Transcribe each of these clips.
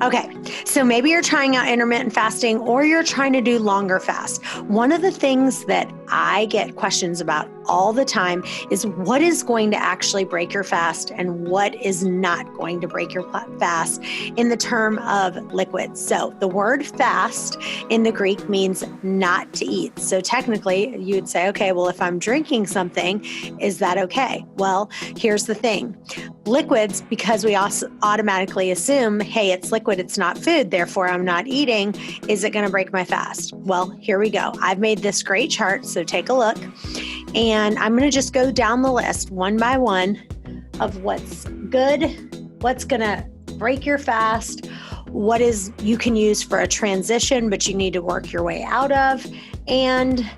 Okay, so maybe you're trying out intermittent fasting or you're trying to do longer fast. One of the things that I get questions about all the time is what is going to actually break your fast and what is not going to break your fast in the term of liquids. So the word fast in the Greek means not to eat. So technically you'd say, okay, well, if I'm drinking something, is that okay? Well, here's the thing. Liquids, because we also automatically assume, hey, it's liquid, it's not food, therefore I'm not eating. Is it going to break my fast? Well, here we go. I've made this great chart, so take a look. And I'm going to just go down the list one by one of what's good, what's going to break your fast, what is you can use for a transition, but you need to work your way out of, and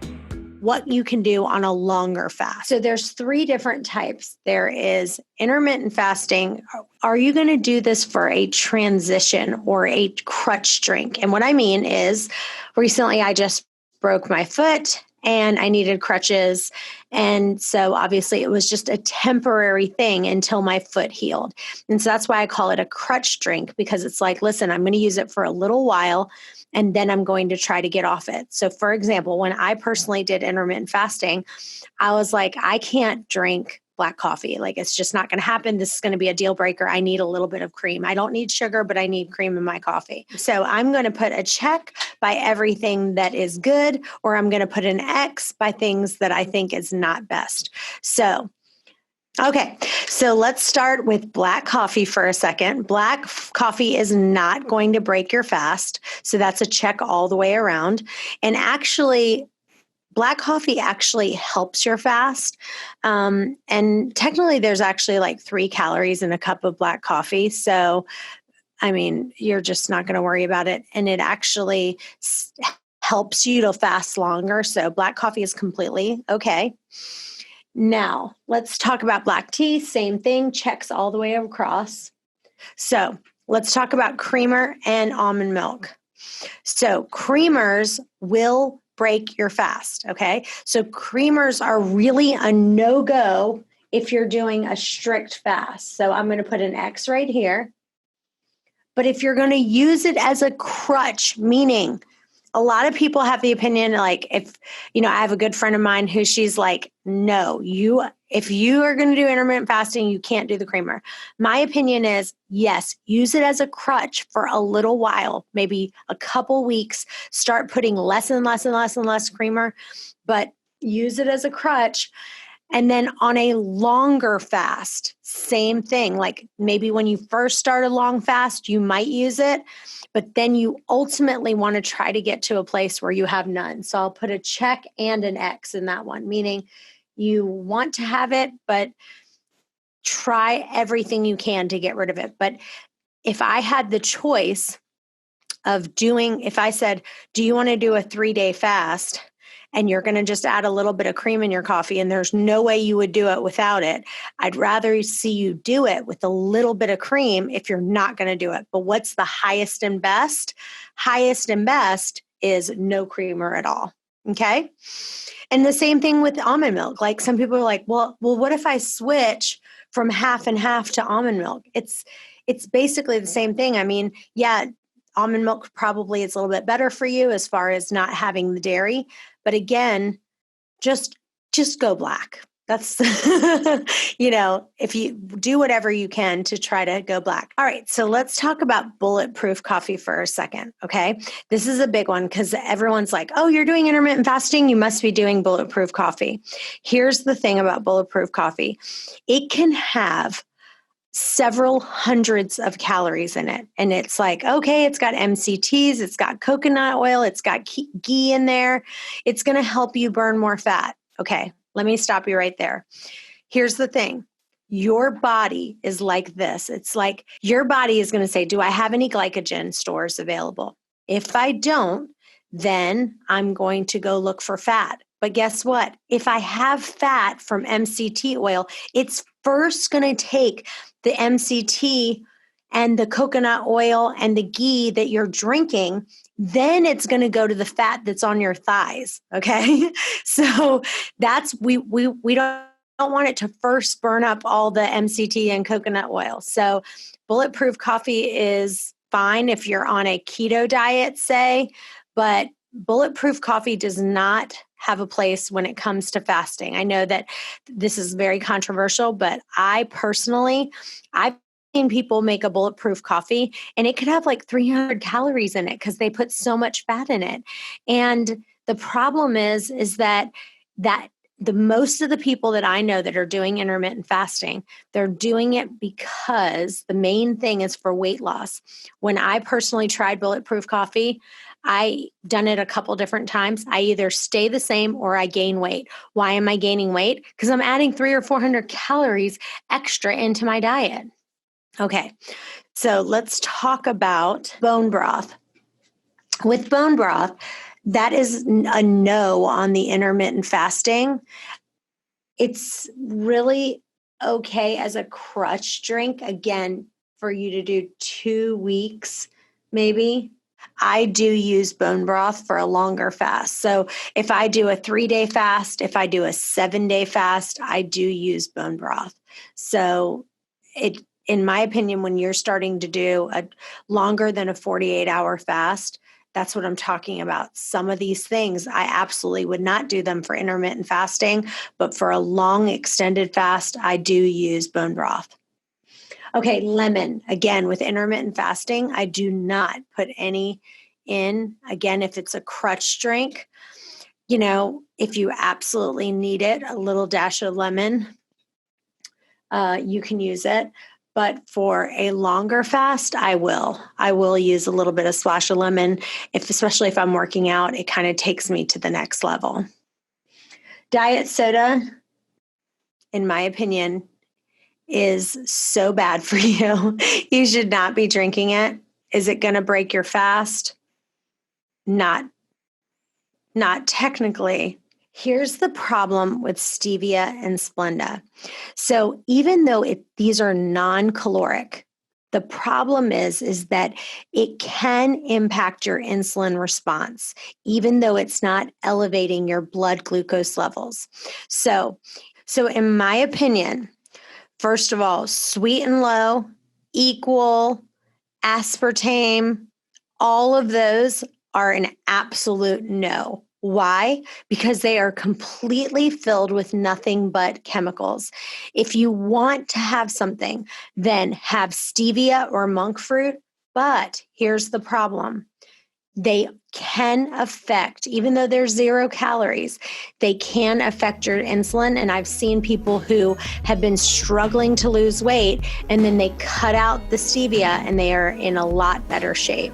what you can do on a longer fast. So there's 3 different types. There is intermittent fasting. Are you going to do this for a transition or a crutch drink? And what I mean is recently I just broke my foot and I needed crutches. And so obviously it was just a temporary thing until my foot healed. And so that's why I call it a crutch drink, because it's like, listen, I'm going to use it for a little while and then I'm going to try to get off it. So for example, when I personally did intermittent fasting, I was like, I can't drink black coffee. Like, it's just not going to happen. This is going to be a deal breaker. I need a little bit of cream. I don't need sugar, but I need cream in my coffee. So I'm going to put a check by everything that is good, or I'm going to put an X by things that I think is not best. So okay, so let's start with black coffee for a second. Black coffee is not going to break your fast. So that's a check all the way around. And actually, black coffee actually helps your fast. And technically, there's actually like 3 calories in a cup of black coffee. So, I mean, you're just not going to worry about it. And it actually helps you to fast longer. So black coffee is completely okay. Now, let's talk about black tea. Same thing, checks all the way across. So let's talk about creamer and almond milk. So creamers will break your fast, okay? So creamers are really a no-go if you're doing a strict fast. So I'm going to put an X right here. But if you're going to use it as a crutch, meaning a lot of people have the opinion, like, if, I have a good friend of mine who she's like, no, if you are going to do intermittent fasting, you can't do the creamer. My opinion is, yes, use it as a crutch for a little while, maybe a couple weeks, start putting less and less and less and less creamer, but use it as a crutch. And then on a longer fast, same thing. Like maybe when you first start a long fast, you might use it, but then you ultimately want to try to get to a place where you have none. So I'll put a check and an X in that one, meaning you want to have it, but try everything you can to get rid of it. But if I had the choice of if I said, do you want to do a 3-day fast? And you're going to just add a little bit of cream in your coffee, and there's no way you would do it without it. I'd rather see you do it with a little bit of cream if you're not going to do it. But what's the highest and best? Highest and best is no creamer at all. Okay. And the same thing with almond milk. Like some people are like, well, what if I switch from half and half to almond milk? It's basically the same thing. I mean, yeah, almond milk probably is a little bit better for you as far as not having the dairy. But again, just go black. That's, if you do whatever you can to try to go black. All right. So let's talk about bulletproof coffee for a second. Okay. This is a big one because everyone's like, oh, you're doing intermittent fasting, you must be doing bulletproof coffee. Here's the thing about bulletproof coffee. It can have several hundreds of calories in it. And it's like, okay, it's got MCTs, it's got coconut oil, it's got ghee in there. It's going to help you burn more fat. Okay, let me stop you right there. Here's the thing. Your body is like this. It's like your body is going to say, do I have any glycogen stores available? If I don't, then I'm going to go look for fat. But guess what? If I have fat from MCT oil, it's first going to take the MCT and the coconut oil and the ghee that you're drinking, then it's going to go to the fat that's on your thighs. Okay. So we don't want it to first burn up all the MCT and coconut oil. So bulletproof coffee is fine if you're on a keto diet, say, but bulletproof coffee does not have a place when it comes to fasting. I know that this is very controversial, but I've seen people make a bulletproof coffee and it could have like 300 calories in it because they put so much fat in it. And the problem is that the most of the people that I know that are doing intermittent fasting, they're doing it because the main thing is for weight loss. When I personally tried bulletproof coffee, I done it a couple different times. I either stay the same or I gain weight. Why am I gaining weight? Because I'm adding 300 or 400 calories extra into my diet. Okay, so let's talk about bone broth. With bone broth, that is a no on the intermittent fasting. It's really okay as a crutch drink, again, for you to do 2 weeks, maybe. I do use bone broth for a longer fast. So if I do a 3-day fast, if I do a 7-day fast, I do use bone broth. So in my opinion, when you're starting to do a longer than a 48-hour fast, that's what I'm talking about. Some of these things, I absolutely would not do them for intermittent fasting, but for a long extended fast, I do use bone broth. Okay, lemon. Again, with intermittent fasting, I do not put any in. Again, if it's a crutch drink, if you absolutely need it, a little dash of lemon, you can use it. But for a longer fast, I will use a little bit of splash of lemon, especially if I'm working out. It kind of takes me to the next level. Diet soda, in my opinion, is so bad for you. You should not be drinking it. Is it going to break your fast? Not technically. Here's the problem with stevia and Splenda. So even though these are non-caloric, the problem is that it can impact your insulin response, even though it's not elevating your blood glucose levels. So in my opinion, first of all, sweet and low, equal, aspartame, all of those are an absolute no. Why? Because they are completely filled with nothing but chemicals. If you want to have something, then have stevia or monk fruit. But here's the problem. They can affect, even though they're 0 calories, they can affect your insulin. And I've seen people who have been struggling to lose weight and then they cut out the stevia and they are in a lot better shape.